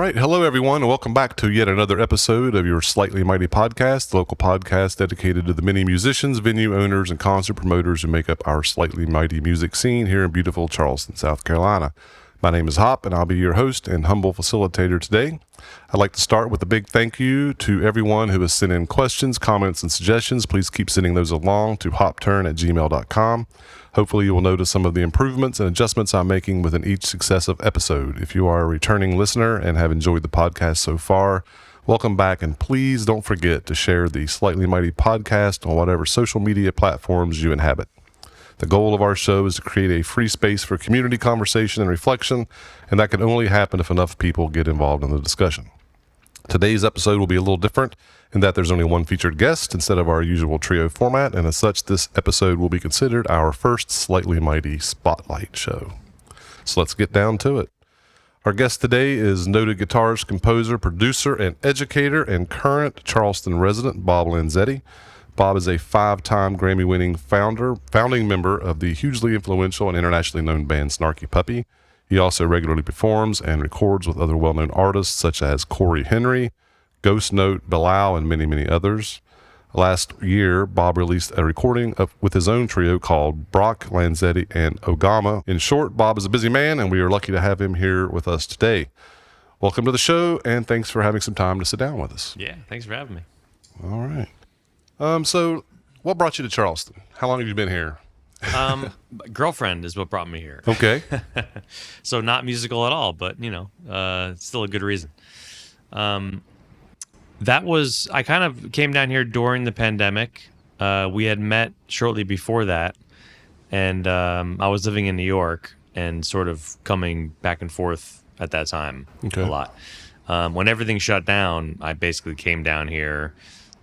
right. Hello, everyone, and welcome back to yet another episode of your Slightly Mighty podcast, the local podcast dedicated to the many musicians, venue owners, and concert promoters who make up our Slightly Mighty music scene here in beautiful Charleston, South Carolina. My name is Hop, and I'll be your host and humble facilitator today. I'd like to start with a big thank you to everyone who has sent in questions, comments, and suggestions. Please keep sending those along to hopturn@gmail.com. Hopefully you will notice some of the improvements and adjustments I'm making within each successive episode. If you are a returning listener and have enjoyed the podcast so far, welcome back, and please don't forget to share the Slightly Mighty podcast on whatever social media platforms you inhabit. The goal of our show is to create a free space for community conversation and reflection, and that can only happen if enough people get involved in the discussion. Today's episode will be a little different in that there's only one featured guest instead of our usual trio format, and as such, this episode will be considered our first Slightly Mighty Spotlight show. So let's get down to it. Our guest today is noted guitarist, composer, producer, and educator, and current Charleston resident, Bob Lanzetti. Bob is a 5-time Grammy-winning founding member of the hugely influential and internationally known band Snarky Puppy. He also regularly performs and records with other well-known artists such as Corey Henry, Ghost Note, Bilal, and many, many others. Last year, Bob released a recording with his own trio called Bob Lanzetti and Ogawa. In short, Bob is a busy man, and we are lucky to have him here with us today. Welcome to the show, and thanks for having some time to sit down with us. Yeah, thanks for having me. All right. So what brought you to Charleston? How long have you been here? Girlfriend is what brought me here. Okay. So not musical at all, but it's still a good reason. I kind of came down here during the pandemic. We had met shortly before that, and I was living in New York and sort of coming back and forth at that time a lot. When everything shut down, I basically came down here.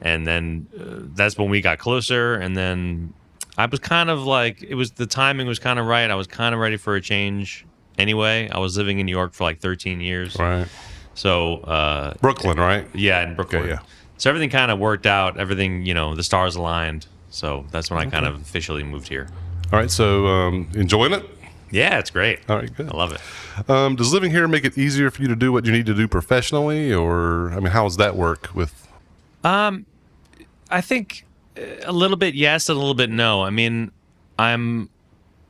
And then that's when we got closer. And then I was kind of like, the timing was kind of right. I was kind of ready for a change anyway. I was living in New York for like 13 years. Right. So, Brooklyn, right? Yeah, in Brooklyn. Okay, yeah. So everything kind of worked out. Everything, the stars aligned. So that's when I kind of officially moved here. All right. So enjoying it? Yeah, it's great. All right, good. I love it. Does living here make it easier for you to do what you need to do professionally? Or, how does that work with... I think a little bit yes and a little bit no. I'm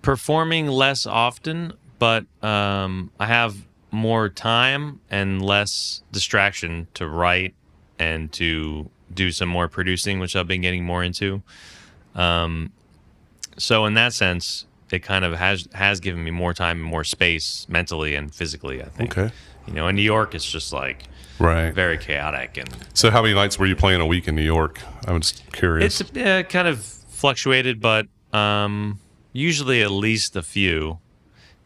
performing less often, but I have more time and less distraction to write and to do some more producing, which I've been getting more into. So in that sense, it kind of has given me more time and more space mentally and physically, I think. Okay. In New York, it's just like... Right. Very chaotic. And so how many nights were you playing a week in New York? I'm just curious. It's kind of fluctuated, but usually at least a few.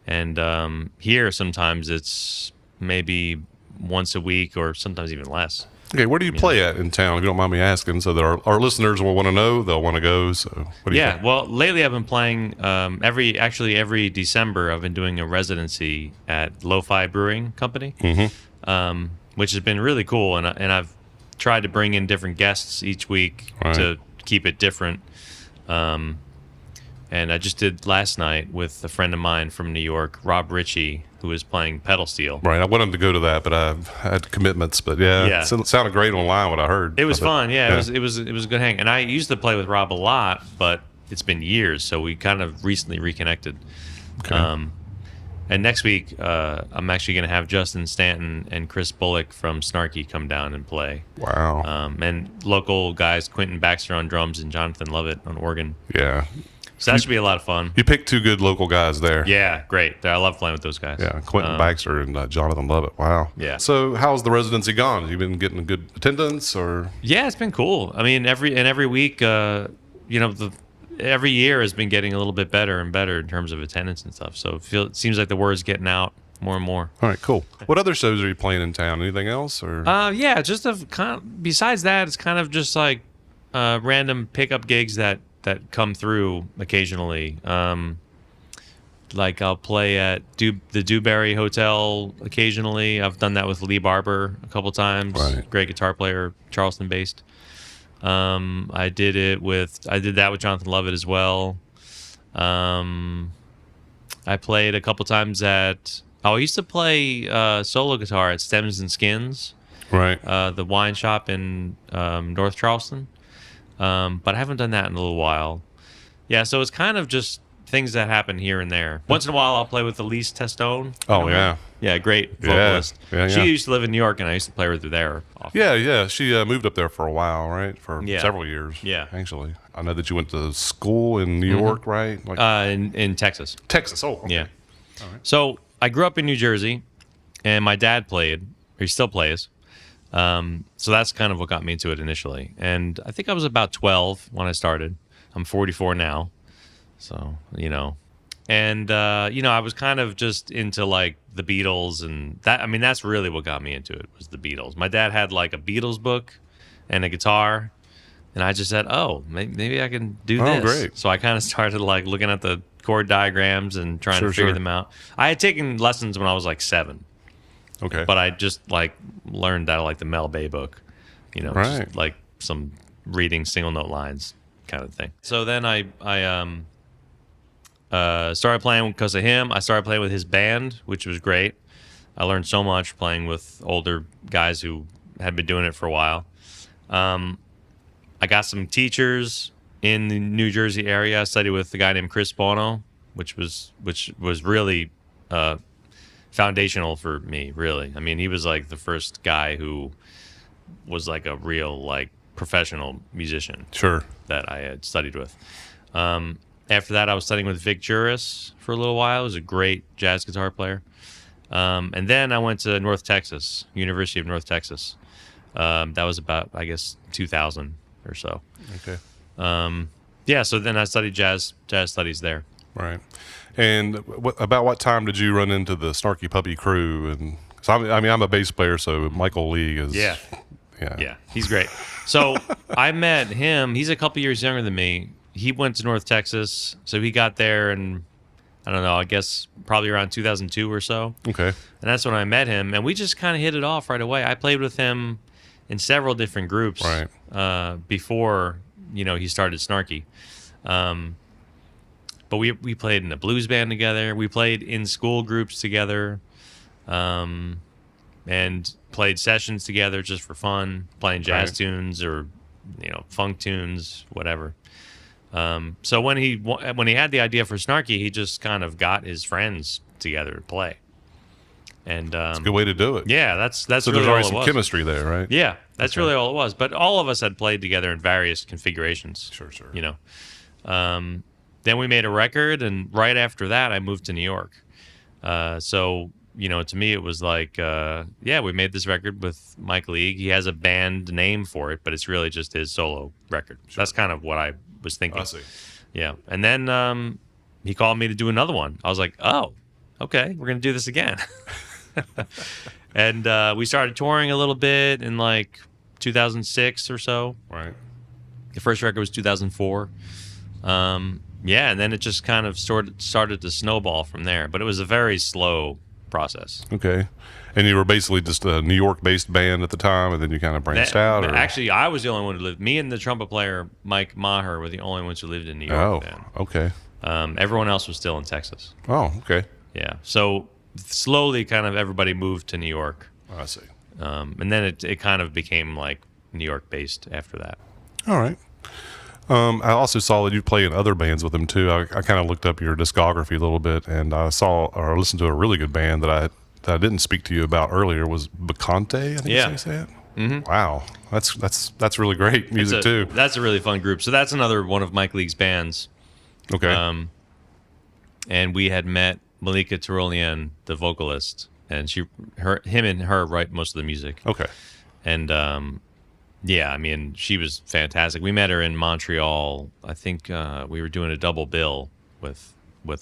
And here sometimes it's maybe once a week or sometimes even less. Okay, where do you play at in town, if you don't mind me asking, so that our listeners will want to know, they'll want to go. So what do you think? Well, lately I've been playing every December I've been doing a residency at Lo-Fi Brewing Company. Mm-hmm. Which has been really cool, and I've tried to bring in different guests each week to keep it different. And I just did last night with a friend of mine from New York, Rob Ritchie, who was playing pedal steel. Right, I wanted to go to that, but I had commitments. But yeah. It sounded great online. What I heard, it was fun. Yeah, it was a good hang. And I used to play with Rob a lot, but it's been years, so we kind of recently reconnected. Okay. And next week, I'm actually going to have Justin Stanton and Chris Bullock from Snarky come down and play. Wow. And local guys, Quentin Baxter on drums and Jonathan Lovett on organ. Yeah. So that should be a lot of fun. You picked two good local guys there. Yeah, great. I love playing with those guys. Yeah, Quentin Baxter and Jonathan Lovett. Wow. Yeah. So how's the residency gone? Have you been getting good attendance or? Yeah, it's been cool. Every week, every year has been getting a little bit better and better in terms of attendance and stuff. So it seems like the word's getting out more and more. All right, cool. What other shows are you playing in town? Anything else? Or just besides that, it's kind of just like random pickup gigs that come through occasionally. Like I'll play at the Dewberry Hotel occasionally. I've done that with Lee Barber a couple times. Right. Great guitar player, Charleston based. I did that with Jonathan Lovett as well. I played a couple times at Oh, I used to play solo guitar at Stems and Skins, Right. the wine shop in North Charleston. But I haven't done that in a little while. Yeah, so it's kind of just things that happen here and there. Once in a while, I'll play with Elise Testone. Oh, yeah. Yeah, great vocalist. Yeah, She yeah. used to live in New York, and I used to play with her there often. Yeah. She moved up there for a while, right? For several years. Yeah. Actually, I know that you went to school in New York, right? Like In Texas. Texas. Oh, okay. Yeah. So I grew up in New Jersey, and my dad played, or he still plays. So that's kind of what got me into it initially. And I think I was about 12 when I started. I'm 44 now. So, And, I was kind of just into like the Beatles and that. I mean, that's really what got me into it was the Beatles. My dad had like a Beatles book and a guitar. And I just said, oh, maybe I can do this. Oh, great. So I kind of started like looking at the chord diagrams and trying to figure them out. I had taken lessons when I was like 7. Okay. But I just like learned out of like the Mel Bay book, Right. just like some reading single note lines kind of thing. So then I started playing because of him. I started playing with his band, which was great. I learned so much playing with older guys who had been doing it for a while. I got some teachers in the New Jersey area. I studied with a guy named Chris Bono, which was really foundational for me, really. I mean, he was like the first guy who was like a real like professional musician. Sure. That I had studied with. After that, I was studying with Vic Juris for a little while. He was a great jazz guitar player. And then I went to North Texas, University of North Texas. That was about, I guess, 2000 or so. Okay. So then I studied jazz studies there. Right. And about what time did you run into the Snarky Puppy crew? And so I'm a bass player, so Michael Lee is. Yeah, Yeah. he's great. So I met him. He's a couple years younger than me. He went to North Texas, so he got there, and I don't know. I guess probably around 2002 or so. Okay. And that's when I met him, and we just kind of hit it off right away. I played with him in several different groups before he started Snarky. But we played in a blues band together. We played in school groups together, and played sessions together just for fun, playing jazz tunes or funk tunes, whatever. So when he had the idea for Snarky, he just kind of got his friends together to play. And it's a good way to do it. Yeah, that's so really there's already all it some was. chemistry there, right? Yeah, that's really all it was. But all of us had played together in various configurations. Sure. Then we made a record, and right after that, I moved to New York. So to me, it was like, we made this record with Mike League. He has a band name for it, but it's really just his solo record. Sure. That's kind of what I was thinking. I see. Yeah. And then he called me to do another one. I was like, oh, okay, we're going to do this again. And we started touring a little bit in like 2006 or so. Right. The first record was 2004. And then it just kind of started to snowball from there. But it was a very slow process. Okay. And you were basically just a New York-based band at the time, and then you kind of branched out? Or? Actually, I was the only one who lived. Me and the trumpet player, Mike Maher, were the only ones who lived in New York then. Okay. Everyone else was still in Texas. Oh, okay. Yeah. So slowly kind of everybody moved to New York. I see. And then it kind of became like New York-based after that. All right. I also saw that you play in other bands with them too. I kind of looked up your discography a little bit, and I saw or listened to a really good band that I didn't speak to you about earlier was Bokanté. I think that's how you say it. Mm-hmm. Wow, that's really great music too. That's a really fun group. So that's another one of Mike League's bands. Okay. And we had met Malika Tyrolean, the vocalist, and him and her write most of the music. Okay. And I mean, she was fantastic. We met her in Montreal. I think we were doing a double bill with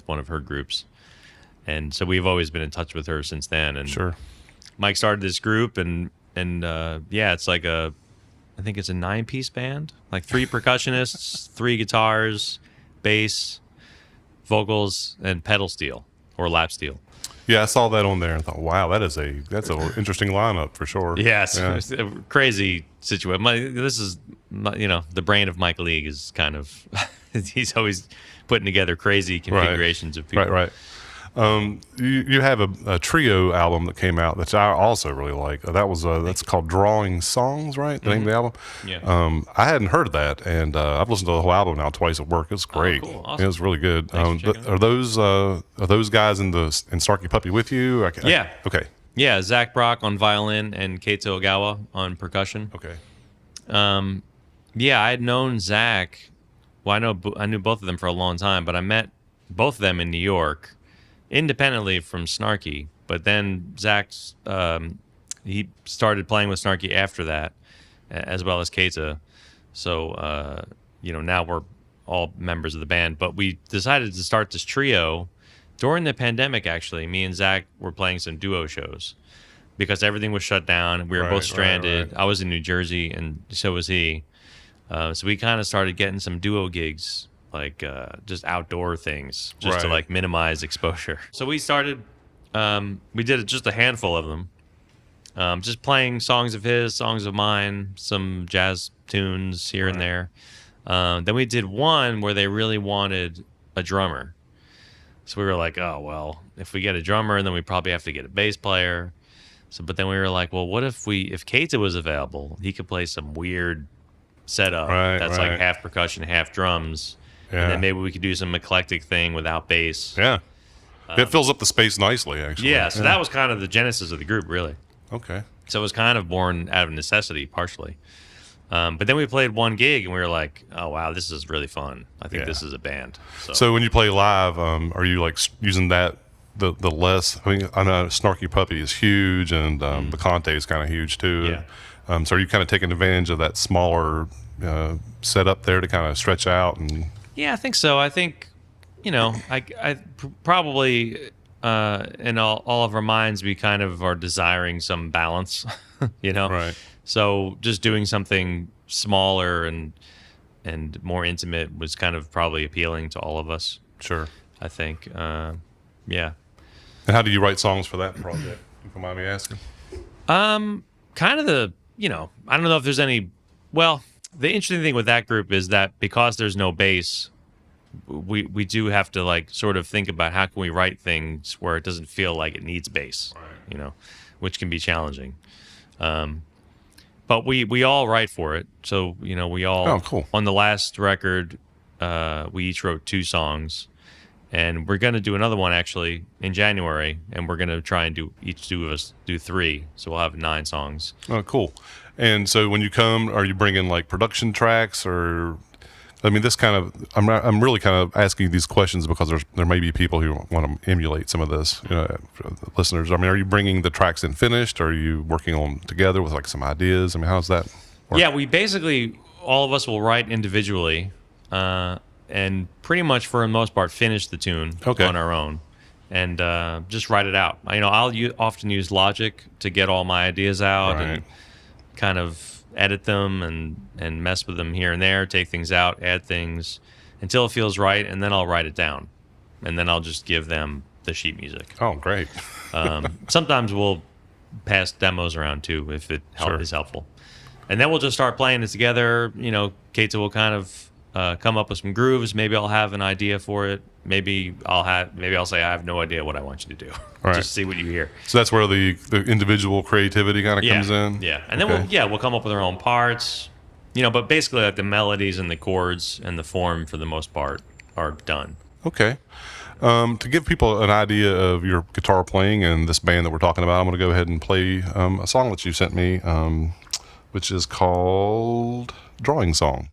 one of her groups. And so we've always been in touch with her since then. And sure. Mike started this group, and it's like I think it's a 9-piece band, like 3 percussionists, 3 guitars, bass, vocals, and pedal steel or lap steel. Yeah, I saw that on there and thought, wow, that's an interesting lineup for sure. Yes, yeah. It's a crazy situation. The brain of Mike League is kind of he's always putting together crazy configurations of people. Right. You have a trio album that came out that I also really like. That's called Drawing Songs, right? The name of the album. Yeah. I hadn't heard of that, and I've listened to the whole album now twice at work. It's great. Cool. Awesome. It was really good. Thanks for But checking are those guys in Snarky Puppy with you? Yeah. Okay. Yeah, Zach Brock on violin and Keito Ogawa on percussion. Okay. Yeah, I had known Zach. Well, I knew both of them for a long time, but I met both of them in New York, independently from Snarky. But then Zach's he started playing with Snarky after that, as well as Keita. So now we're all members of the band. But we decided to start this trio during the pandemic. Actually, me and Zach were playing some duo shows because everything was shut down. We were both stranded. Right. I was in New Jersey, and so was he. So we kind of started getting some duo gigs, like just outdoor things, just to like minimize exposure. So we started, we did just a handful of them, just playing songs of his, songs of mine, some jazz tunes here and there. Then we did one where they really wanted a drummer. So we were like, oh, well, if we get a drummer, then we probably have to get a bass player. But then we were like, well, what if Keita was available? He could play some weird setup that's like half percussion, half drums. Yeah. And then maybe we could do some eclectic thing without bass. Yeah. It fills up the space nicely, actually. Yeah, so that was kind of the genesis of the group, really. Okay. So it was kind of born out of necessity, partially. But then we played one gig, and we were like, oh, wow, this is really fun. I think this is a band. So when you play live, are you like using the less? I mean, I know Snarky Puppy is huge, and Bokanté is kind of huge, too. Yeah. So are you kind of taking advantage of that smaller setup there to kind of stretch out? Yeah, I think so. I think, I probably in all of our minds, we kind of are desiring some balance, Right. So just doing something smaller and more intimate was kind of probably appealing to all of us. Sure. I think. Yeah. And how do you write songs for that project? If you mind me asking. Kind of I don't know if there's any. Well, the interesting thing with that group is that because there's no bass, we do have to like sort of think about how can we write things where it doesn't feel like it needs bass, which can be challenging. But we all write for it. So, we all, oh, cool. On the last record, we each wrote 2 songs, and we're going to do another one actually in January, and we're going to try and each two of us do 3. So we'll have 9 songs. Oh, cool. And so when you come, are you bringing like production tracks or, I mean, I'm really kind of asking these questions because there may be people who want to emulate some of this, listeners. I mean, are you bringing the tracks in finished? Or are you working on them together with like some ideas? I mean, how's that work? Yeah, we basically, all of us will write individually, and pretty much for the most part finish the tune on our own and just write it out. I'll often use Logic to get all my ideas out and kind of edit them and mess with them here and there, take things out, add things until it feels right, and then I'll write it down, and then I'll just give them the sheet music. Oh, great. Sometimes we'll pass demos around too if it is helpful, and then we'll just start playing it together. Keita will kind of come up with some grooves. Maybe I'll have an idea for it. Maybe I'll say I have no idea what I want you to do. Right. Just see what you hear. So that's where the individual creativity kind of comes in. Yeah, and then we'll come up with our own parts. But basically like the melodies and the chords and the form for the most part are done. Okay. To give people an idea of your guitar playing and this band that we're talking about, I'm going to go ahead and play a song that you sent me, which is called Drawing Song.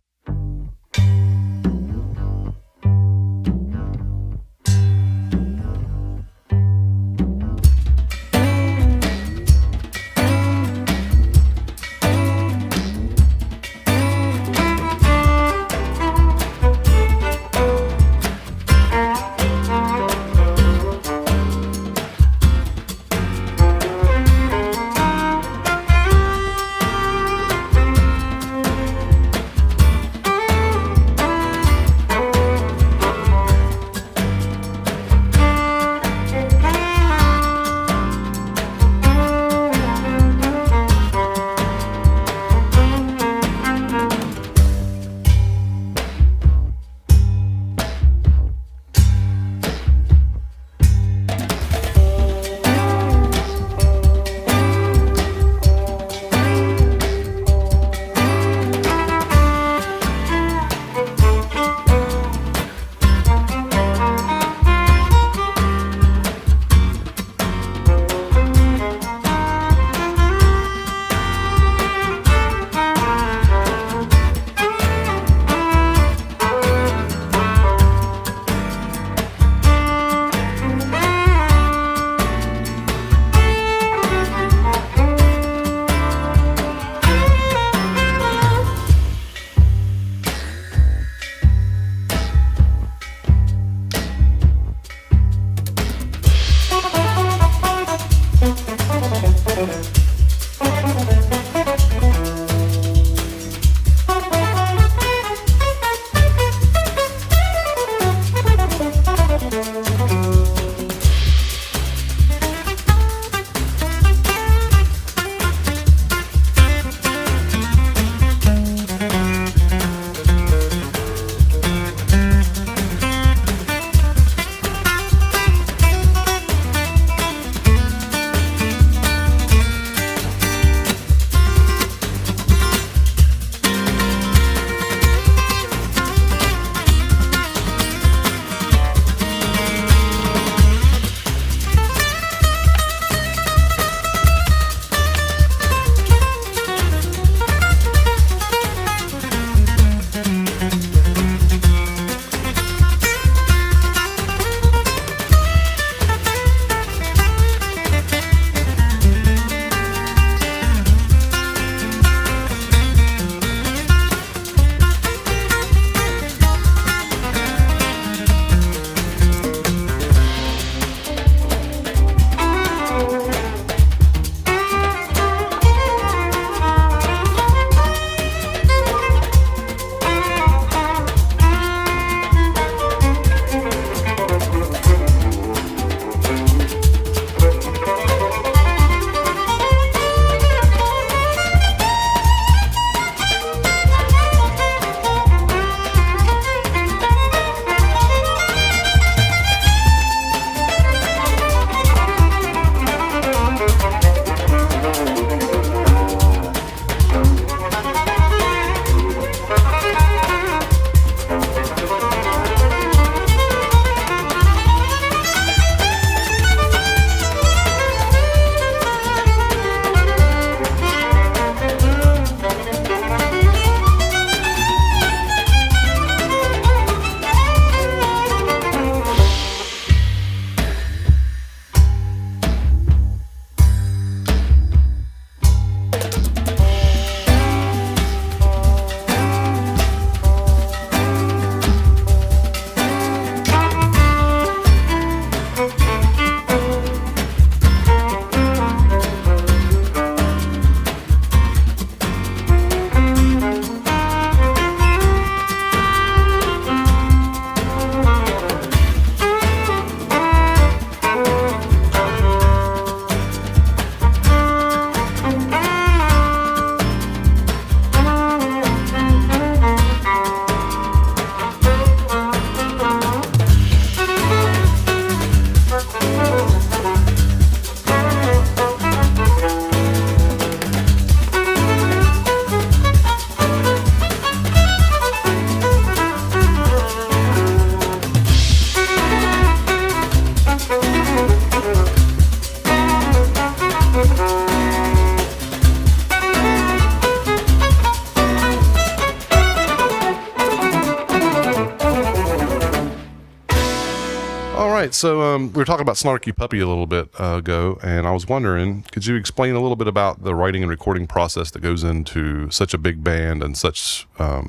right, so we were talking about Snarky Puppy a little bit ago, and I was wondering, could you explain a little bit about the writing and recording process that goes into such a big band and such, I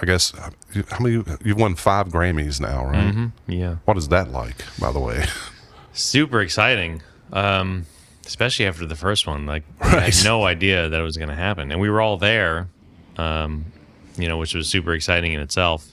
guess, how many, you've won 5 Grammys now, right? Mm-hmm. Yeah. What is that like, by the way? Super exciting, especially after the first one. Like, I had no idea that it was going to happen. And we were all there, which was super exciting in itself.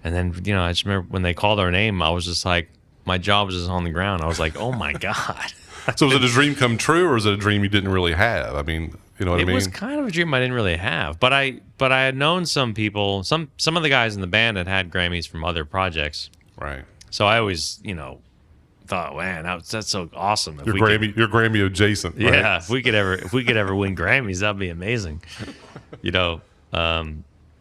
And then, I just remember when they called our name, I was just like, my jaw was just on the ground. I was like, oh my God. So was it a dream come true, or was it a dream you didn't really have? I mean, you know what I mean? It was kind of a dream I didn't really have. But I had known some people, some of the guys in the band had Grammys from other projects. Right. So I always, thought, man, that's so awesome. You're Grammy adjacent. Right? Yeah, if we could ever win Grammys, that'd be amazing.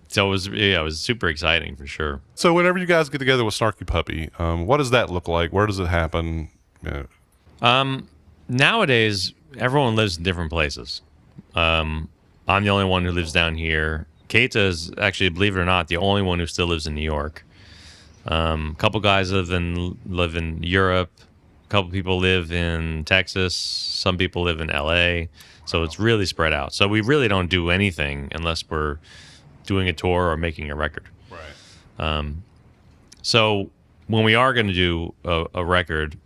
So it was super exciting for sure. So whenever you guys get together with Snarky Puppy, what does that look like? Where does it happen? Nowadays, everyone lives in different places. I'm the only one who lives down here. Keita is actually, believe it or not, the only one who still lives in New York. A couple guys live in Europe. A couple people live in Texas. Some people live in LA. So it's really spread out. So we really don't do anything unless we're doing a tour or making a record. Right. So when we are going to do a record,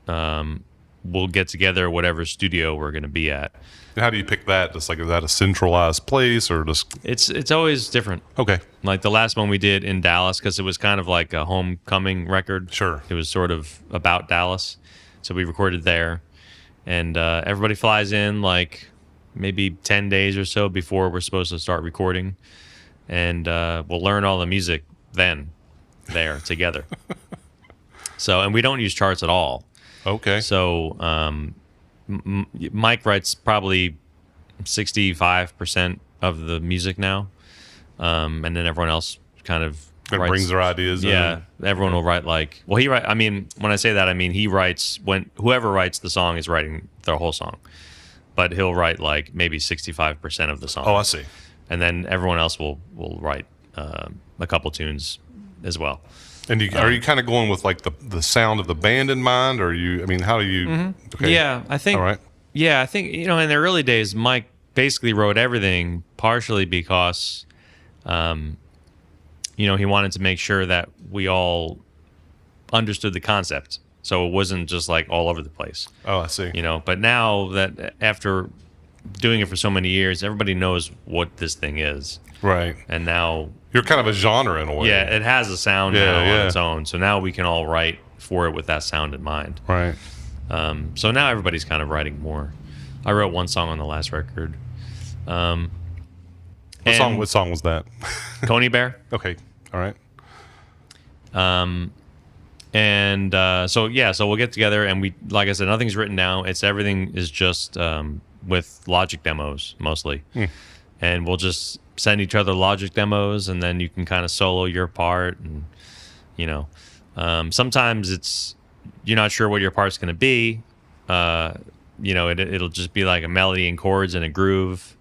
we'll get together whatever studio we're going to be at. How do you pick that? Just like, is that a centralized place, or just? It's always different. Okay. Like the last one we did in Dallas, because it was kind of like a homecoming record. Sure. It was sort of about Dallas, so we recorded there, and everybody flies in like maybe 10 days or so before we're supposed to start recording, and we'll learn all the music then, there together. So, and we don't use charts at all. Okay. So Mike writes probably 65% of the music now, and then everyone else kind of brings their ideas. Yeah, everyone will write I mean, when I say that, I mean he writes when whoever writes the song is writing the whole song, but he'll write like maybe 65% of the song. Oh, I see. And then everyone else will write a couple tunes as well. And are you kind of going with like the sound of the band in mind, or how do you? Mm-hmm. Okay. Yeah, I think. All right. Yeah, I think in the early days, Mike basically wrote everything, partially because, he wanted to make sure that we all understood the concept, so it wasn't just like all over the place. Oh, I see. But now that after doing it for so many years, everybody knows what this thing is. Right. And now you're kind of a genre in a way. Yeah, it has a sound now on its own. So now we can all write for it with that sound in mind. Right. So now everybody's kind of writing more. I wrote one song on the last record. What song was that? Coney Bear. Okay. All right. So we'll get together, and we, like I said, nothing's written down. Everything is just with Logic demos mostly. And we'll just send each other Logic demos, and then you can kind of solo your part. And sometimes you're not sure what your part's going to be. It'll just be like a melody and chords and a groove.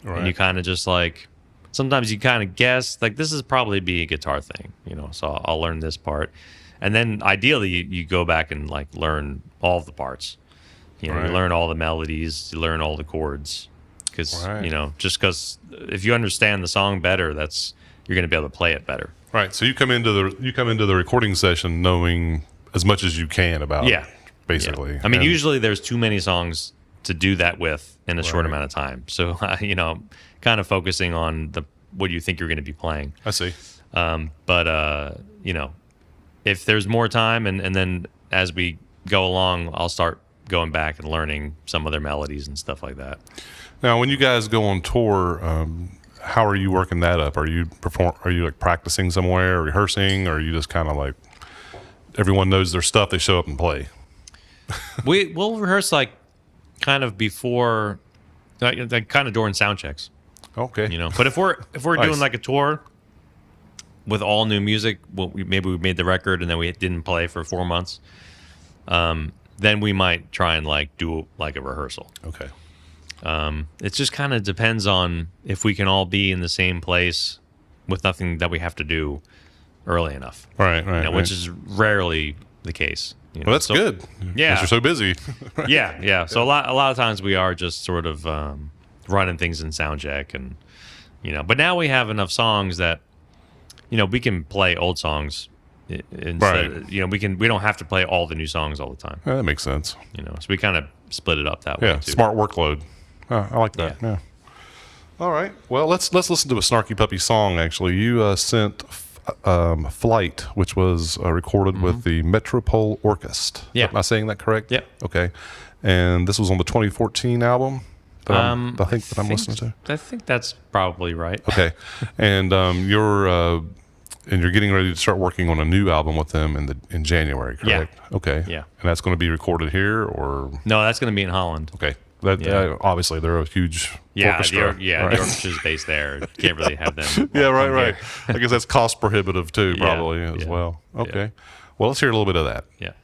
Right. And you kind of just like, sometimes you kind of guess like this is probably be a guitar thing, so I'll learn this part. And then ideally you go back and like learn all of the parts. You learn all the melodies, you learn all the chords. Because just because if you understand the song better, you're going to be able to play it better. Right. So you come into the recording session knowing as much as you can about it, basically. Yeah. I mean, usually there's too many songs to do that with in a short amount of time. So kind of focusing on what you think you're going to be playing. I see. If there's more time, and then as we go along, I'll start going back and learning some other melodies and stuff like that. Now, when you guys go on tour, how are you working that up? Are you like practicing somewhere, rehearsing, or are you just kind of like everyone knows their stuff, they show up and play? We'll rehearse like kind of before, like kind of during sound checks. Okay. But if we're Nice. doing like a tour with all new music, maybe we made the record and then we didn't play for 4 months, then we might try and like do like a rehearsal. Okay. It just kind of depends on if we can all be in the same place with nothing that we have to do early enough. Right. Which is rarely the case. Well, that's good. Yeah, because you're so busy. Right? Yeah. So a lot of times we are just sort of running things in sound check, and but now we have enough songs that we can play old songs instead. Right. We don't have to play all the new songs all the time. Yeah, that makes sense. So we kind of split it up that way. Yeah, too. smart workload. I like that. Yeah. All right. Well, let's listen to a Snarky Puppy song. Actually, you sent "Flight," which was recorded with the Metropole Orchestra. Yeah. Am I saying that correct? Yep. Okay. And this was on the 2014 album that I'm listening to. I think that's probably right. Okay. And you're getting ready to start working on a new album with them in January, correct? Yeah. Okay. Yeah. And that's going to be recorded here, or No, that's going to be in Holland. okay. Obviously they're a huge orchestra. The orchestra's based there. Can't really have them. Yeah, right, come right. here. I guess that's cost prohibitive too, probably as yeah, well. Okay. yeah. Well, let's hear a little bit of that. Yeah.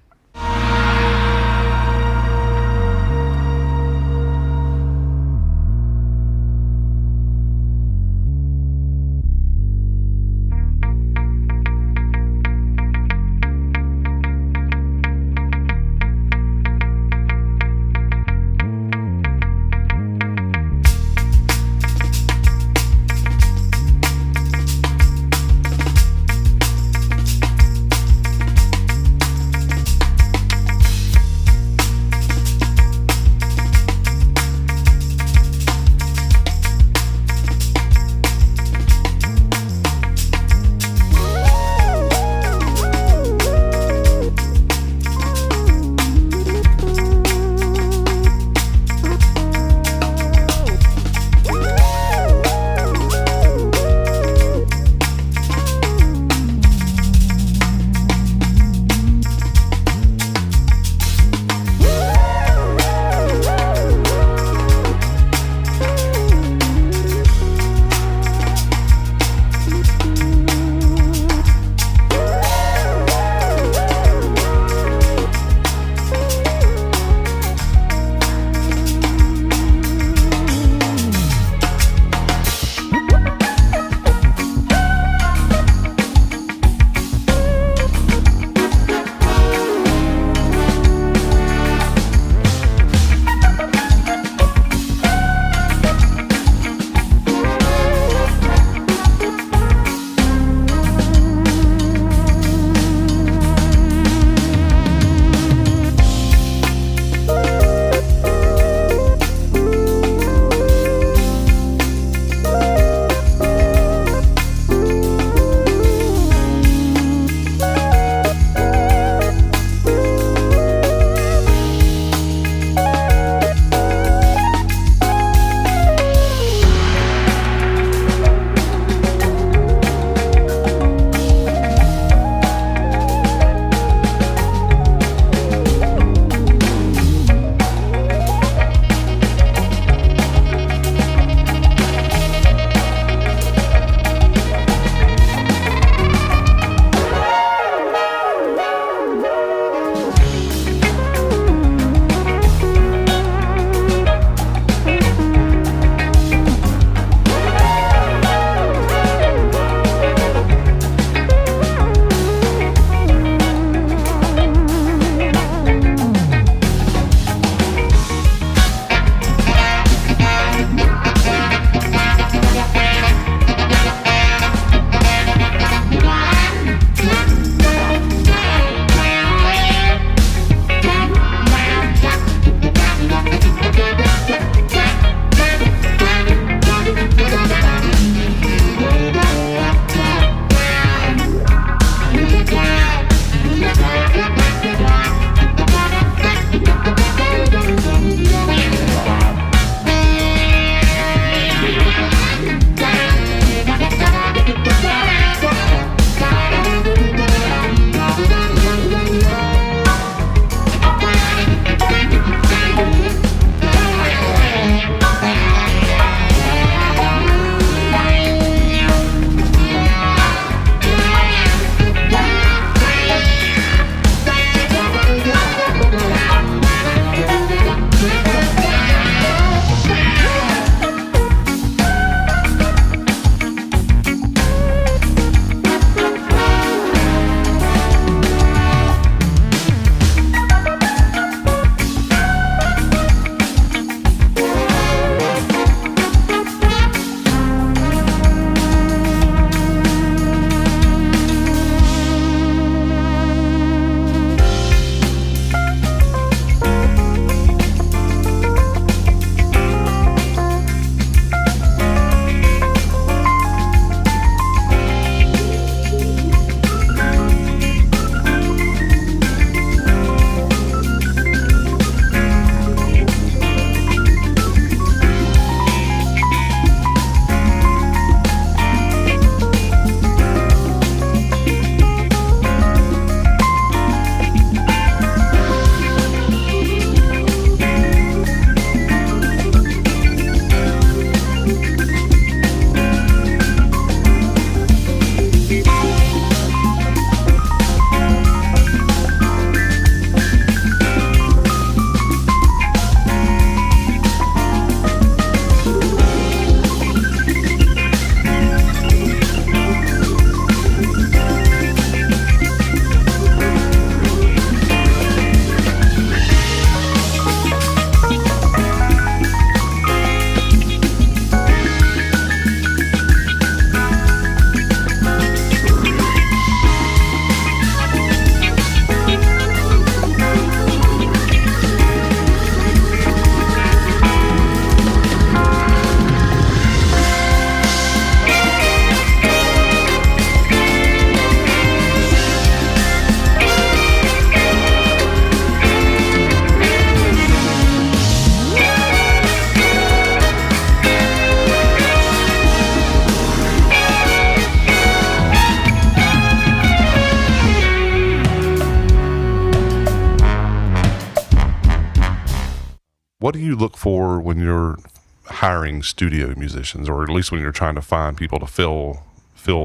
what do you look for when you're hiring studio musicians, or at least when you're trying to find people to fill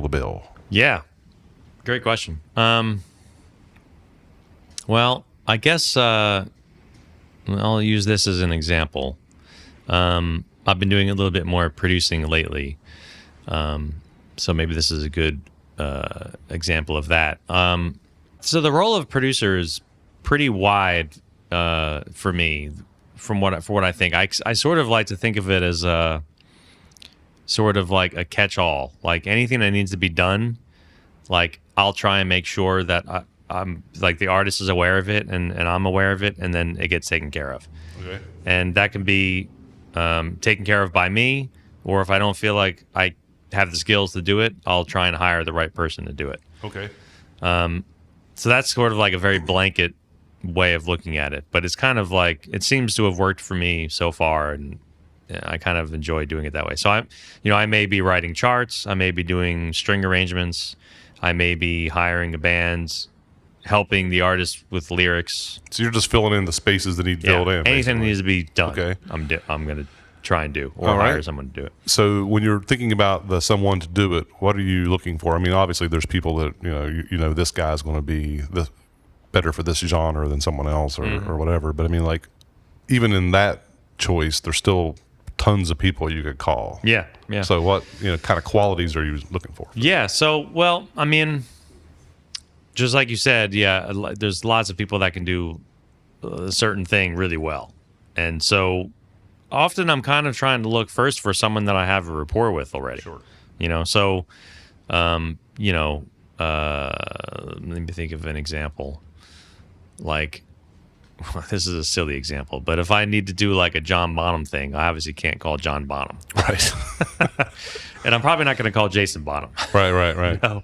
the bill? Yeah, great question. Well, I guess I'll use this as an example. I've been doing a little bit more producing lately, so maybe this is a good example of that. So the role of producer is pretty wide for me, for what I think. I sort of like to think of it as a sort of like a catch-all. Like anything that needs to be done, like I'll try and make sure that I'm like the artist is aware of it and I'm aware of it, and then it gets taken care of. Okay. And that can be taken care of by me, or if I don't feel like I have the skills to do it, I'll try and hire the right person to do it. Okay. So that's sort of like a very blanket way of looking at it, but it's kind of like it seems to have worked for me so far, and I kind of enjoy doing it that way. So I may be writing charts, I may be doing string arrangements, I may be hiring a band, helping the artist with lyrics. So you're just filling in the spaces that need filled in. Anything that needs to be done. Okay. I'm going to try and do, or All right. hire someone to do it. So when you're thinking about someone to do it, what are you looking for? I mean, obviously there's people that you know this guy's going to be better for this genre than someone else, or whatever. But I mean, like even in that choice, there's still tons of people you could call. Yeah. So what kind of qualities are you looking for? Yeah. So well, I mean, just like you said, there's lots of people that can do a certain thing really well, and so often I'm kind of trying to look first for someone that I have a rapport with already. Sure. So, let me think of an example. Like, this is a silly example, but if I need to do like a John Bonham thing, I obviously can't call John Bonham. Right. And I'm probably not going to call Jason Bonham. Right. No.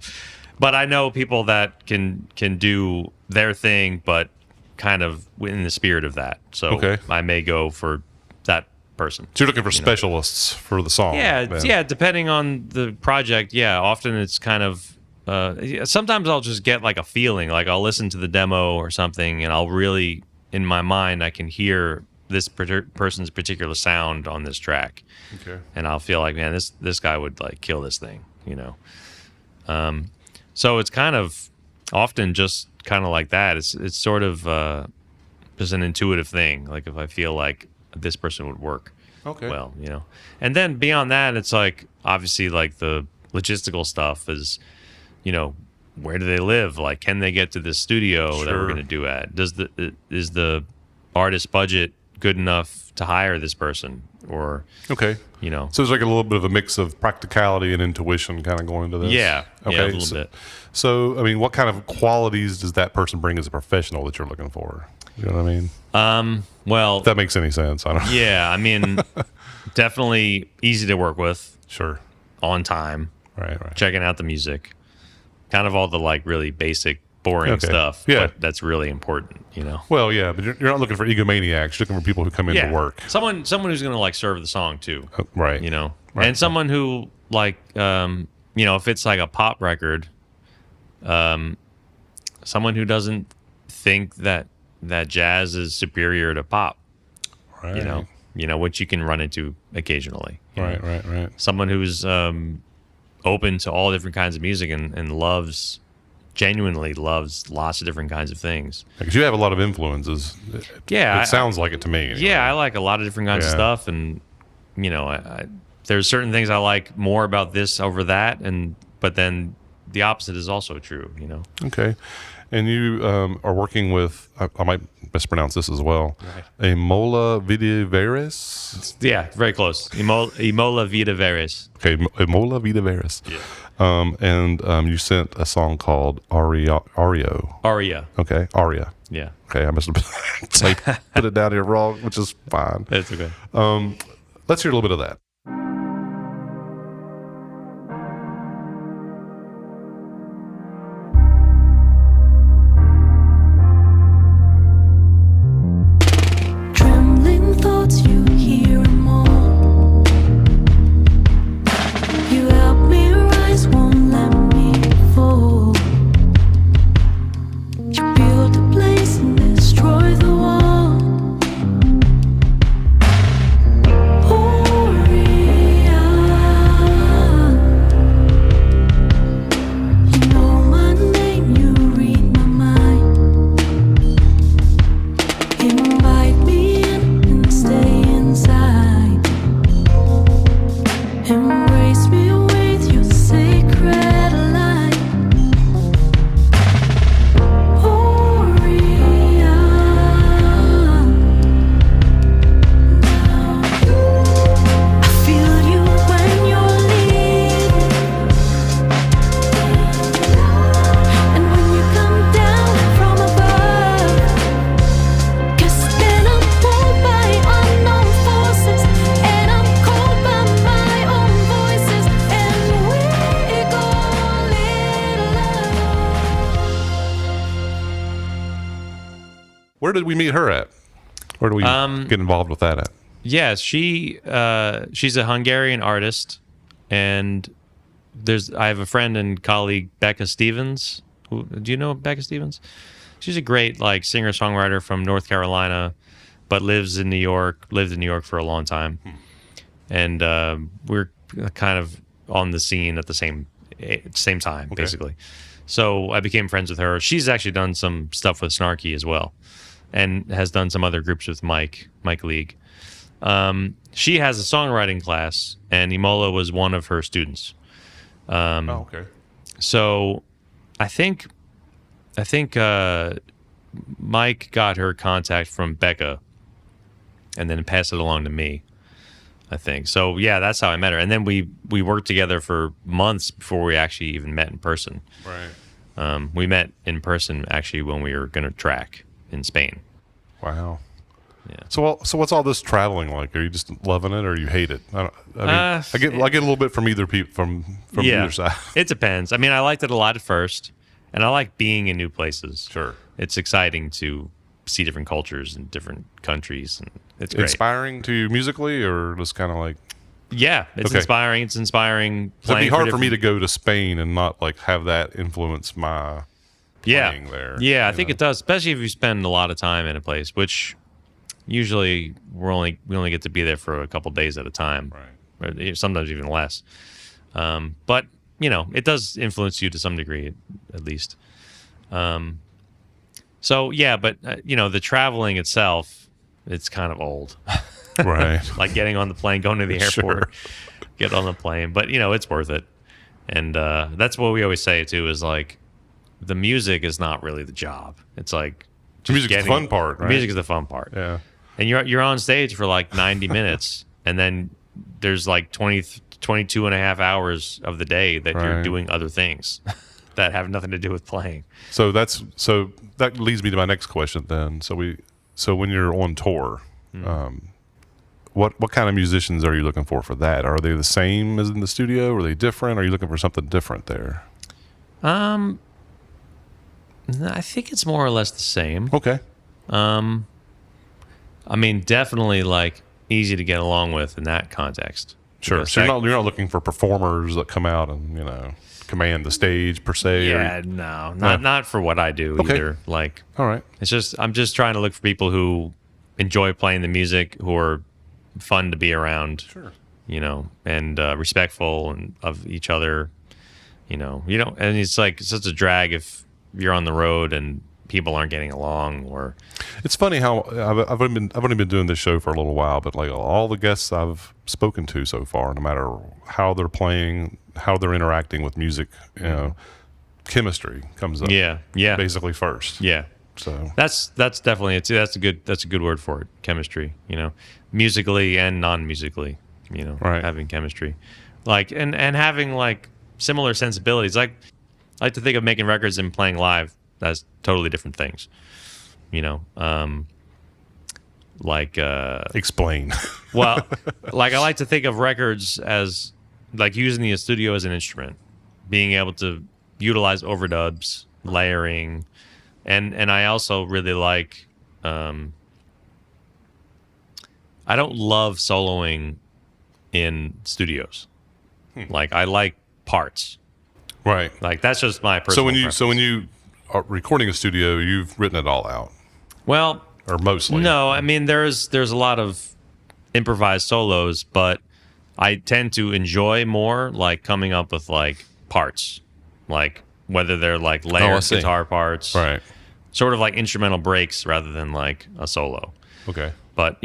But I know people that can do their thing, but kind of in the spirit of that. So Okay. I may go for that person. So you're looking for specialists for the song. Yeah, then. yeah. Depending on the project, yeah. Often it's kind of. Sometimes I'll just get like a feeling, like I'll listen to the demo or something, and I'll really, in my mind, I can hear this person's particular sound on this track. Okay. And I'll feel like, man, this guy would like kill this thing, So it's kind of often just kind of like that. It's sort of just an intuitive thing. Like if I feel like this person would work well, And then beyond that, it's like obviously like the logistical stuff is, where do they live? Like, can they get to this studio that we're going to do at? Is the artist budget good enough to hire this person? Or okay, so there's like a little bit of a mix of practicality and intuition kind of going into this. Yeah, okay, a little bit. So I mean, what kind of qualities does that person bring as a professional that you're looking for? You know what I mean? Well, if that makes any sense. I don't know. Yeah, I mean, definitely easy to work with. Sure. On time. Right. Checking out the music. Kind of all the like really basic, boring stuff. Yeah. But that's really important, Well, yeah, but you're not looking for egomaniacs. You're looking for people who come in to work. Someone who's going to like serve the song too. Right. Right. And someone who like, if it's like a pop record, someone who doesn't think that jazz is superior to pop. Right. Which you can run into occasionally. Right. Someone who's open to all different kinds of music and genuinely loves lots of different kinds of things. Because you have a lot of influences. It sounds like it to me. Anyway. Yeah, I like a lot of different kinds of stuff, and there's certain things I like more about this over that, but then the opposite is also true. Okay. And you are working with, I might mispronounce this as well, Imola Vida-Veres? Yeah, very close. Imola Vida-Veres. Okay, Imola Vida-Veres. Yeah. And you sent a song called Aria. Okay, Aria. Yeah. Okay, I must have put it down here wrong, which is fine. That's okay. Let's hear a little bit of that. did we meet her at? Where do we get involved with that at? Yeah, she's a Hungarian artist, and I have a friend and colleague, Becca Stevens. Do you know Becca Stevens? She's a great like singer-songwriter from North Carolina, but lived in New York for a long time. And we're kind of on the scene at the same time, basically. So I became friends with her. She's actually done some stuff with Snarky as well, and has done some other groups with Mike League. She has a songwriting class, and Imola was one of her students. So I think Mike got her contact from Becca and then passed it along to me, I think. So yeah, that's how I met her. And then we worked together for months before we actually even met in person. Right. We met in person actually when we were going to track in Spain. Wow. Yeah. So what's all this traveling like? Are you just loving it, or you hate it? I get a little bit from either from either side. It depends. I mean, I liked it a lot at first, and I like being in new places. Sure, it's exciting to see different cultures and different countries, and it's great. Inspiring to you musically, or just kind of like? Yeah, it's inspiring. It's inspiring. It'd be hard for me to go to Spain and not like have that influence my playing there. Yeah, I think it does, especially if you spend a lot of time in a place, which. Usually we only get to be there for a couple days at a time, right? Or sometimes even less. But it does influence you to some degree, at least. So yeah, but the traveling itself, it's kind of old, right? Like getting on the plane, going to the airport, get on the plane. But it's worth it, and that's what we always say too. Is like the music is not really the job. It's like the music's the fun part. Right? Music is the fun part. Yeah. And you're on stage for like 90 minutes, and then there's like 22 and a half hours of the day that you're doing other things that have nothing to do with playing. So that leads me to my next question then. So when you're on tour, what kind of musicians are you looking for that? Are they the same as in the studio? Are they different? Are you looking for something different there? I think it's more or less the same. Okay. I mean, definitely like easy to get along with in that context. Sure. So you're not looking for performers that come out and command the stage per se. Yeah, not for what I do either. Like, all right. I'm just trying to look for people who enjoy playing the music, who are fun to be around. Sure. And respectful and of each other. And it's like it's such a drag if you're on the road and people aren't getting along. Or it's funny how I've only been doing this show for a little while, but like all the guests I've spoken to so far, no matter how they're playing, how they're interacting with music, chemistry comes up. Yeah. Basically first. Yeah. So that's definitely that's a good word for it. Chemistry. Musically and non-musically. Having chemistry, like and having like similar sensibilities. Like I like to think of making records and playing live as totally different things. Explain. Well, like I like to think of records as like using the studio as an instrument, being able to utilize overdubs, layering, and I also really like. I don't love soloing in studios. Like I like parts. Right. Like that's just my personal. So when you are recording a studio, you've written it all out. Well, or mostly. No, I mean there's a lot of improvised solos, but I tend to enjoy more like coming up with like parts, like whether they're like layered guitar parts, right? Sort of like instrumental breaks rather than like a solo. Okay. But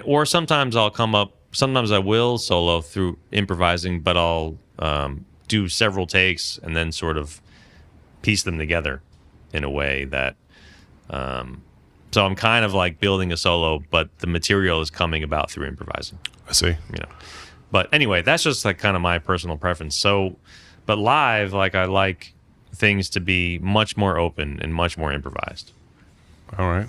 or sometimes I'll come up. Sometimes I will solo through improvising, but I'll do several takes and then sort of piece them together in a way that. So I'm kind of like building a solo, but the material is coming about through improvising. I see. But anyway, that's just like kind of my personal preference. So, but live, like I like things to be much more open and much more improvised. All right.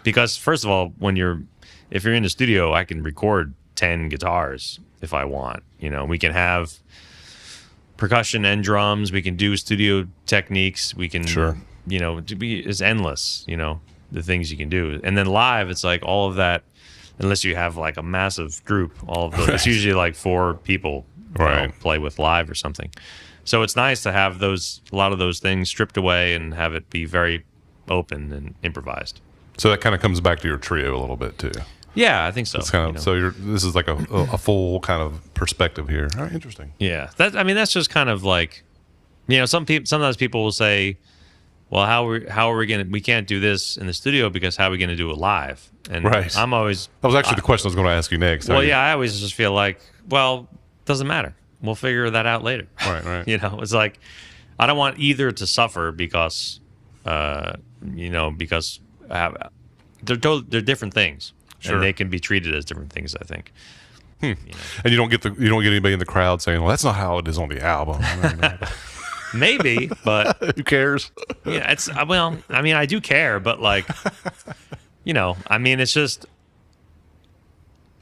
Because first of all, if you're in the studio, I can record 10 guitars if I want. We can have percussion and drums. We can do studio techniques. We can, sure. It's endless. the things you can do. And then live, it's like all of that, unless you have like a massive group, all of those, it's usually like 4 people play with live or something. So it's nice to have a lot of those things stripped away and have it be very open and improvised. So that kind of comes back to your trio a little bit too. Yeah, I think so. It's kind of so this is like a full kind of perspective here. All right, interesting. Yeah, that's just kind of like, sometimes people will say, well, how are we gonna? We can't do this in the studio because how are we gonna do it live? And I'm always that was actually the question I was going to ask you next. Well, I always just feel like, well, doesn't matter. We'll figure that out later. Right. It's like I don't want either to suffer because because they're different things. Sure. And they can be treated as different things, I think. And you don't get anybody in the crowd saying, "Well, that's not how it is on the album." Maybe, but who cares? Yeah, it's I do care, but like, it's just.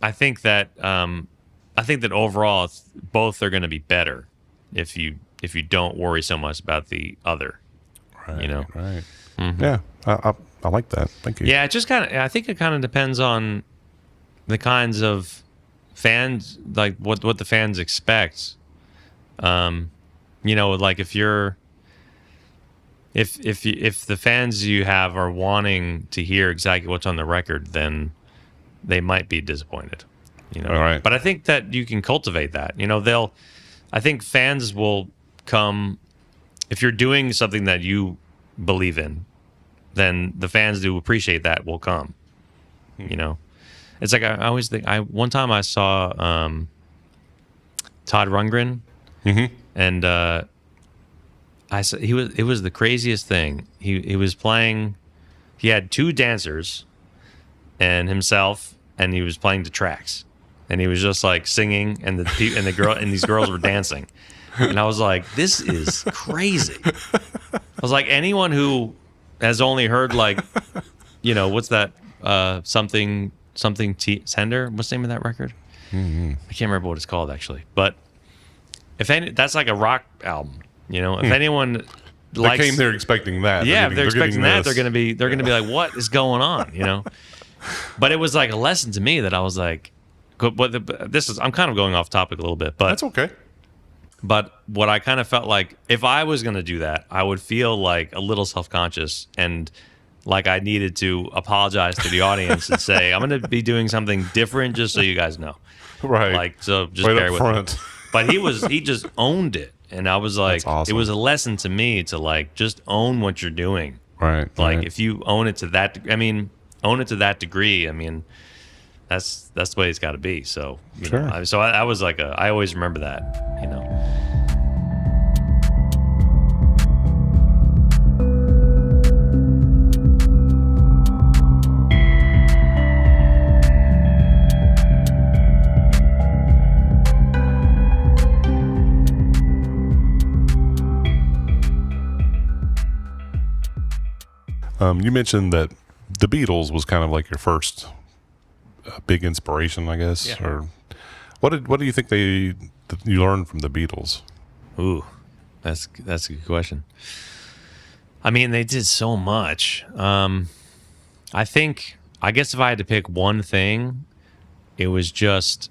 I think that overall, both are going to be better if you don't worry so much about the other. Right. Right. Mm-hmm. Yeah. I like that. Thank you. Yeah, I think it kind of depends on the kinds of fans, like what the fans expect. Like if the fans you have are wanting to hear exactly what's on the record, then they might be disappointed. All right. But I think that you can cultivate that. I think fans will come if you're doing something that you believe in. Then the fans do appreciate that will come. It's like I always think. One time I saw Todd Rundgren, and it was the craziest thing. He was playing. He had 2 dancers, and himself, and he was playing the tracks, and he was just like singing, and the girl and these girls were dancing, and I was like, this is crazy. I was like, anyone who has only heard like, what's that? Something tender. What's the name of that record? Mm-hmm. I can't remember what it's called actually. But that's like a rock album. If anyone they came there expecting that, if they're expecting that, they're gonna be like, what is going on? But it was like a lesson to me that I was like, I'm kind of going off topic a little bit, but that's okay. But what I kind of felt like, if I was going to do that, I would feel like a little self-conscious and like I needed to apologize to the audience and say, I'm going to be doing something different just so you guys know. Right. Like, so just right bear up with front. me. But he just owned it. And I was like, awesome. It was a lesson to me to like, just own what you're doing. Right. Like right. if you own it to that degree, that's the way it's got to be. So, sure. I was like I always remember that, You mentioned that the Beatles was kind of like your first big inspiration, I guess. Yeah. Or what do you think you learned from the Beatles? Ooh, that's a good question. They did so much. I guess if I had to pick one thing, it was just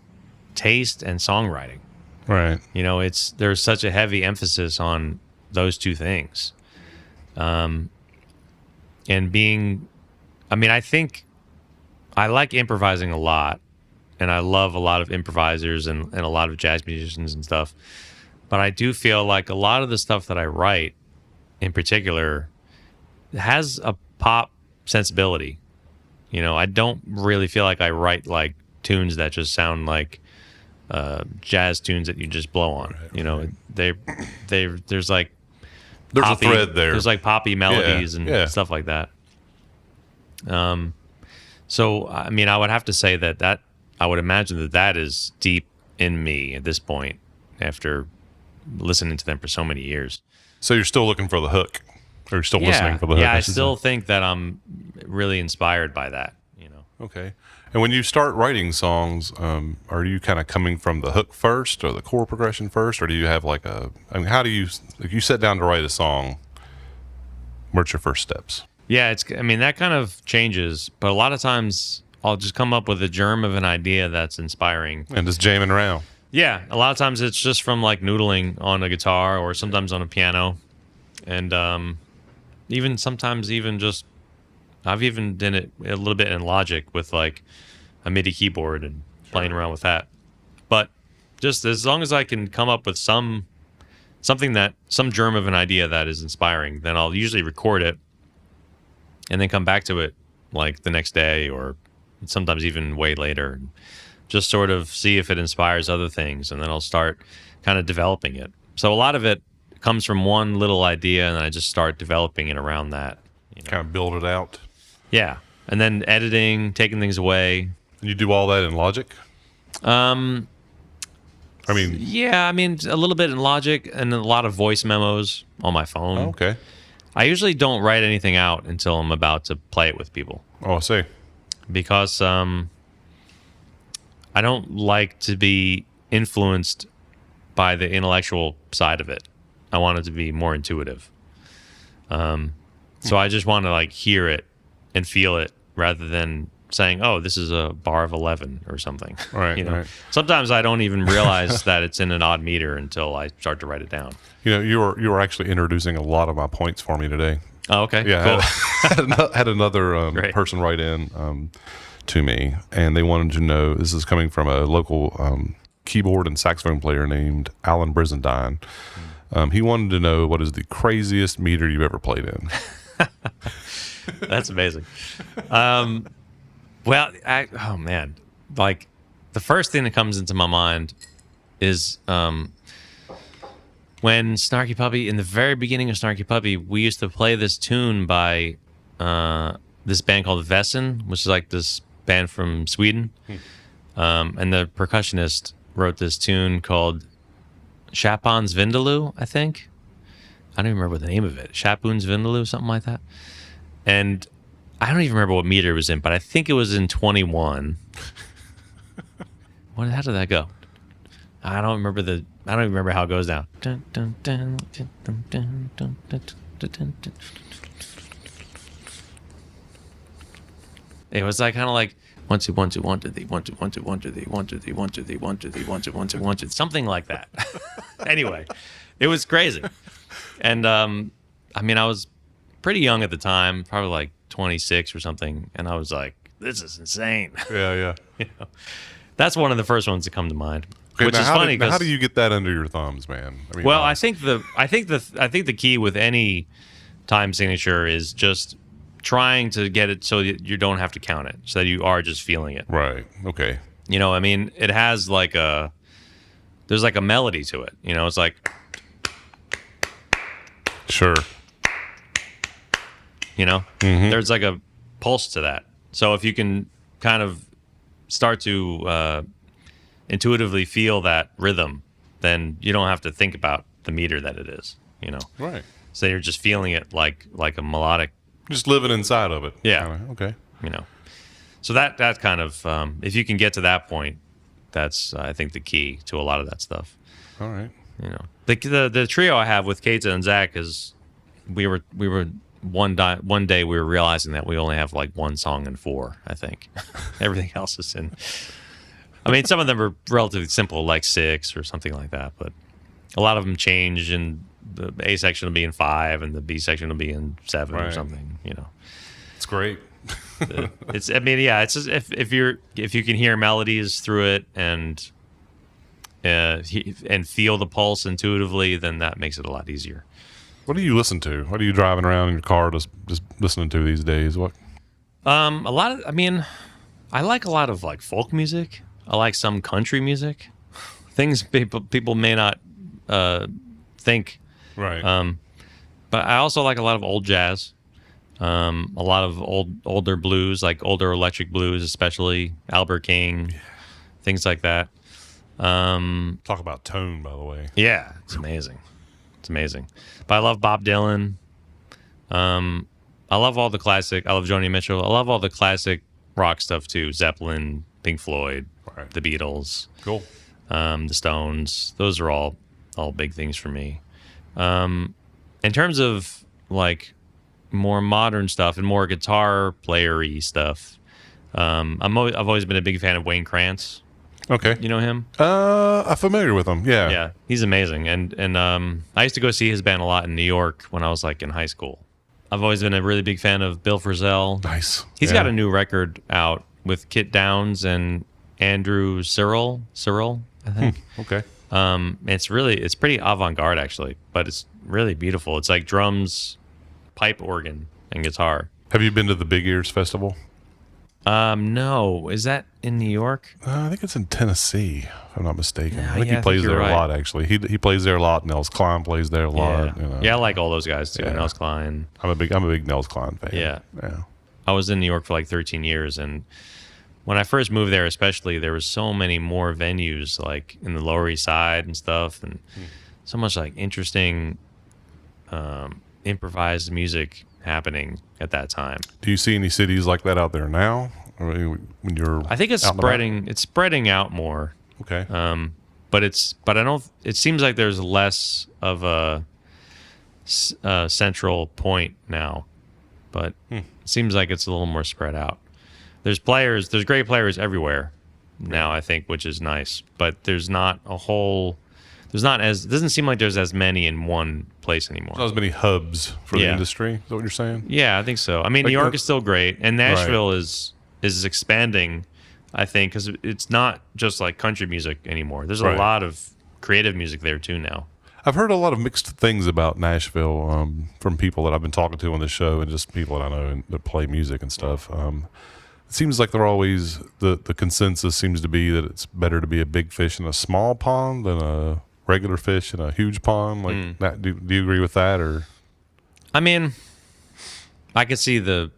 taste and songwriting. Right. There's such a heavy emphasis on those 2 things. And being, I think I like improvising a lot, and I love a lot of improvisers and a lot of jazz musicians and stuff. But I do feel like a lot of the stuff that I write, in particular, has a pop sensibility. I don't really feel like I write like tunes that just sound like jazz tunes that you just blow on. Right. There's like there's poppy, a thread there. There's like poppy melodies and stuff like that. So I would have to say that I would imagine that is deep in me at this point after listening to them for so many years. So you're still looking for the hook, or you're still listening for the hook? Yeah, I still think that I'm really inspired by that. Okay. And when you start writing songs, are you kind of coming from the hook first or the chord progression first, or do you have how do you, if you sit down to write a song, what's your first steps? Yeah, I mean, that kind of changes, but a lot of times I'll just come up with a germ of an idea that's inspiring. And just jamming around. Yeah, a lot of times it's just from like noodling on a guitar or sometimes on a piano. And even sometimes even just I've even done it a little bit in Logic with like a MIDI keyboard and playing around with that. But just as long as I can come up with some germ of an idea that is inspiring, then I'll usually record it and then come back to it like the next day or sometimes even way later and just sort of see if it inspires other things, and then I'll start kind of developing it. So a lot of it comes from one little idea, and then I just start developing it around that. Kind of build it out. Yeah, and then editing, taking things away. And you do all that in Logic? Yeah, I mean a little bit in Logic and a lot of voice memos on my phone. Oh, okay. I usually don't write anything out until I'm about to play it with people. Oh, I see. Because I don't like to be influenced by the intellectual side of it. I want it to be more intuitive. So I just want to like hear it and feel it rather than saying, "Oh, this is a bar of 11" or something. Right. Right. Sometimes I don't even realize that it's in an odd meter until I start to write it down. You were actually introducing a lot of my points for me today. Oh, okay. Yeah, Cool. had another person write in to me, and they wanted to know. This is coming from a local keyboard and saxophone player named Alan Brizendine. He wanted to know what is the craziest meter you've ever played in. That's amazing. Well, oh man, like the first thing that comes into my mind is when Snarky Puppy, in the very beginning of Snarky Puppy, we used to play this tune by this band called Vesson, which is like this band from Sweden. And the percussionist wrote this tune called Chapons Vindaloo, I think. I don't even remember the name of it. Chapoons Vindaloo, something like that. And I don't even remember what meter it was in, but I think it was in 21. How did that go? I don't even remember how it goes down. It was like kind of like 1 2 1 2 1 2 3 1 2 1 2 1 2 3 1 2 3 1 2 3 1 2 3 1 2 1 2 1 2, something like that. Anyway, it was crazy. And I mean, I was pretty young at the time, probably like 26 or something, and I was like, "This is insane." Yeah. That's one of the first ones that come to mind. Okay, Which is funny because how do you get that under your thumbs, man? I mean, well, I think the key with any time signature is just trying to get it so that you don't have to count it, so that you are just feeling it. Right. Okay. I mean, it has like there's like a melody to it. It's like, sure. There's like a pulse to that. So if you can kind of start to intuitively feel that rhythm, then you don't have to think about the meter that it is. Right. So you're just feeling it like a melodic. Just living inside of it. Yeah. Kinda. Okay. So that kind of if you can get to that point, that's I think the key to a lot of that stuff. All right. The trio I have with Keita and Zach is we were one day we were realizing that we only have like one song in 4, I think. Everything else is in. I mean, some of them are relatively simple, like 6 or something like that, but a lot of them change, and the A section will be in 5, and the B section will be in 7 or something. It's great. It's. I mean, yeah. It's just if you can hear melodies through it and feel the pulse intuitively, then that makes it a lot easier. What do you listen to? What are you driving around in your car just listening to these days? What? A lot of. I mean, I like a lot of like folk music. I like some country music. Things people may not think. Right. But I also like a lot of old jazz. A lot of older blues, like older electric blues, especially Albert King, things like that. Talk about tone, by the way. Yeah, it's amazing. It's amazing. But I love Bob Dylan. I love all the classic. I love Joni Mitchell. I love all the classic rock stuff too. Zeppelin, Pink Floyd, the Beatles. Cool. The Stones. Those are all big things for me. In terms of like more modern stuff and more guitar player-y stuff. I've always been a big fan of Wayne Krantz. Okay. You know him? I'm familiar with him. Yeah. Yeah, he's amazing. And I used to go see his band a lot in New York when I was like in high school. I've always been a really big fan of Bill Frisell. Nice. He's got a new record out with Kit Downs and Andrew Cyril, I think. Okay. It's pretty avant-garde actually, but it's really beautiful. It's like drums, pipe organ, and guitar. Have you been to the Big Ears Festival? No. Is that in New York? I think it's in Tennessee, if I'm not mistaken. Yeah, I think he plays there a lot, actually. He plays there a lot. Nels Cline plays there a lot. Yeah, I like all those guys too. Nels Cline. I'm a big Nels Cline fan. Yeah. I was in New York for like 13 years, and when I first moved there, especially, there was so many more venues like in the Lower East Side and stuff, and so much like interesting improvised music happening at that time. Do you see any cities like that out there now? I mean, when you're, I think it's spreading. It's spreading out more. Okay. But I don't. It seems like there's less of a central point now, but it seems like it's a little more spread out. There's great players everywhere now, I think, which is nice. But it doesn't seem like there's as many in one place anymore. Not as many hubs for the industry. Is that what you're saying? Yeah, I think so. I mean, New York is still great, and Nashville is expanding, I think, because it's not just like country music anymore. There's a lot of creative music there too now. I've heard a lot of mixed things about Nashville from people that I've been talking to on this show and just people that I know that play music and stuff. It seems like they're always the consensus seems to be that it's better to be a big fish in a small pond than a regular fish in a huge pond. Like that. Do you agree with that? Or I mean, I could see the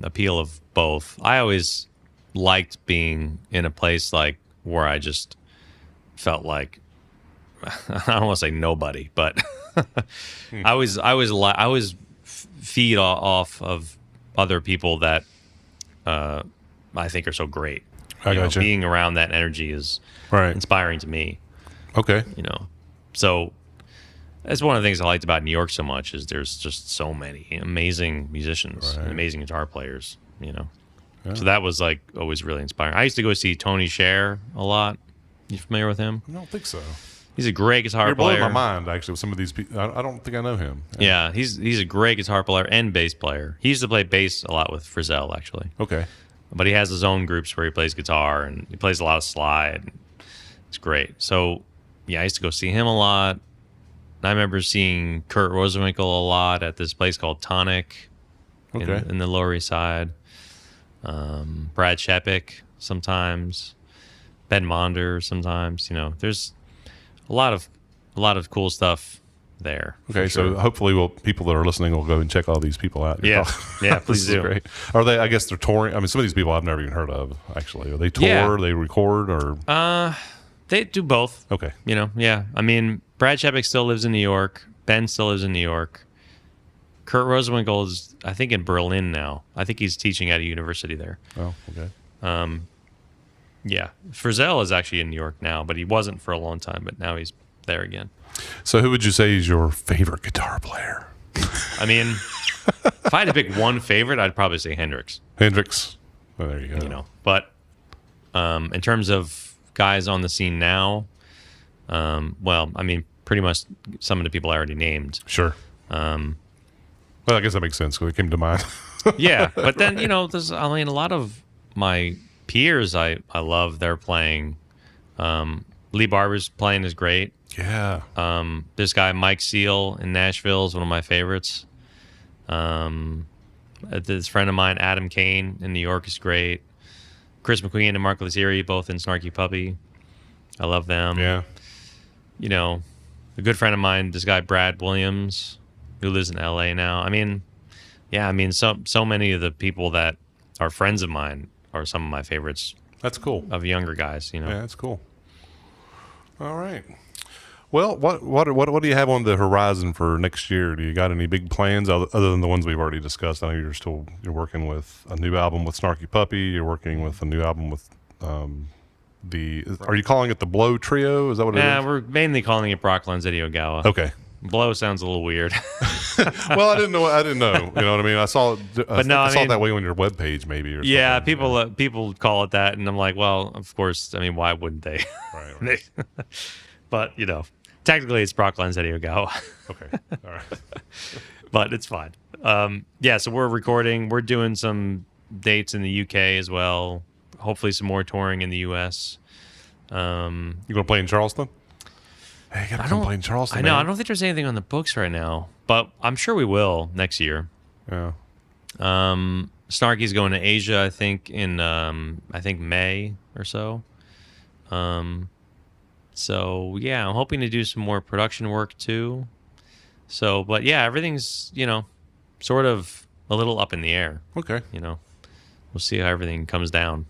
appeal of both. I always liked being in a place like where I just felt like I don't want to say nobody, but I always feed off of other people that I think are so great. Being around that energy is inspiring to me. Okay. So that's one of the things I liked about New York so much is there's just so many amazing musicians and amazing guitar players, So that was like always really inspiring. I used to go see Tony Scher a lot. You familiar with him? I don't think so. He's a great guitar You're player. blowing my mind, actually, with some of these people. I don't think I know him. Yeah, he's a great guitar player and bass player. He used to play bass a lot with Frisell, actually. Okay. But he has his own groups where he plays guitar, and he plays a lot of slide. It's great. So, yeah, I used to go see him a lot. I remember seeing Kurt Rosenwinkel a lot at this place called Tonic in the Lower East Side. Brad Shepik sometimes. Ben Monder sometimes. There's a lot of cool stuff there. Okay, so hopefully people that are listening will go and check all these people out. Yeah, please do. Great. Are they? I guess they're touring. I mean, some of these people I've never even heard of. Actually, are they tour? Yeah. They record, or they do both. Okay. Yeah. I mean, Brad Shepik still lives in New York. Ben still lives in New York. Kurt Rosenwinkel is, I think, in Berlin now. I think he's teaching at a university there. Oh, okay. Yeah, Frisell is actually in New York now, but he wasn't for a long time. But now he's there again. So, who would you say is your favorite guitar player? I mean, if I had to pick one favorite, I'd probably say Hendrix. Hendrix. Oh, there you go. But in terms of guys on the scene now, well, I mean, pretty much some of the people I already named. Sure. Well, I guess that makes sense because it came to mind. Yeah, but then there's a lot of my peers I love their playing. Lee Barber's playing is great. Yeah. This guy Mike Seal in Nashville is one of my favorites. This friend of mine Adam Kane in New York is great. Chris McQueen and Mark Lazeri both in Snarky Puppy. I love them. Yeah. A good friend of mine, this guy Brad Williams, who lives in LA now. I mean, so many of the people that are friends of mine are some of my favorites. That's cool. Of younger guys, Yeah, that's cool. All right. Well, what do you have on the horizon for next year? Do you got any big plans other than the ones we've already discussed? I know you're working with a new album with Snarky Puppy. You're working with a new album with are you calling it the Blow Trio? Is that what it is? Yeah, we're mainly calling it Bob Lanzetti Ogawa. Okay. Blow sounds a little weird. Well, I didn't know. You know what I mean? I saw. But no, I saw I it that mean- way on your webpage, maybe. Or Yeah, something, people call it that, and I'm like, well, of course. I mean, why wouldn't they? Right. But technically, it's Brock Lanzetti Ogawa, Okay. All right. but it's fine. Yeah, so we're recording. We're doing some dates in the UK as well. Hopefully, some more touring in the US. You gonna play in Charleston? Hey, you gotta come play in Charleston. I know. man. I don't think there's anything on the books right now, but I'm sure we will next year. Yeah. Snarky's going to Asia, I think, in May or so. So yeah, I'm hoping to do some more production work too. So, but yeah, everything's sort of a little up in the air. Okay. We'll see how everything comes down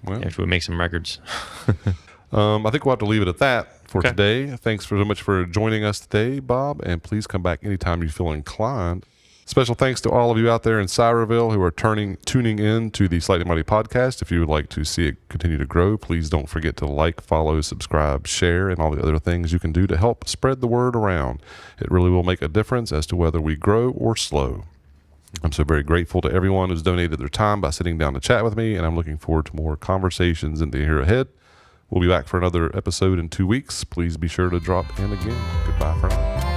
Well, after we make some records. I think we'll have to leave it at that for Okay. today. Thanks so much for joining us today, Bob, and please come back anytime you feel inclined. Special thanks to all of you out there in Cyreville who are tuning in to the Slightly Mighty podcast. If you would like to see it continue to grow, please don't forget to like, follow, subscribe, share, and all the other things you can do to help spread the word around. It really will make a difference as to whether we grow or slow. I'm so very grateful to everyone who's donated their time by sitting down to chat with me, and I'm looking forward to more conversations in the year ahead. We'll be back for another episode in 2 weeks. Please be sure to drop in again. Goodbye for now.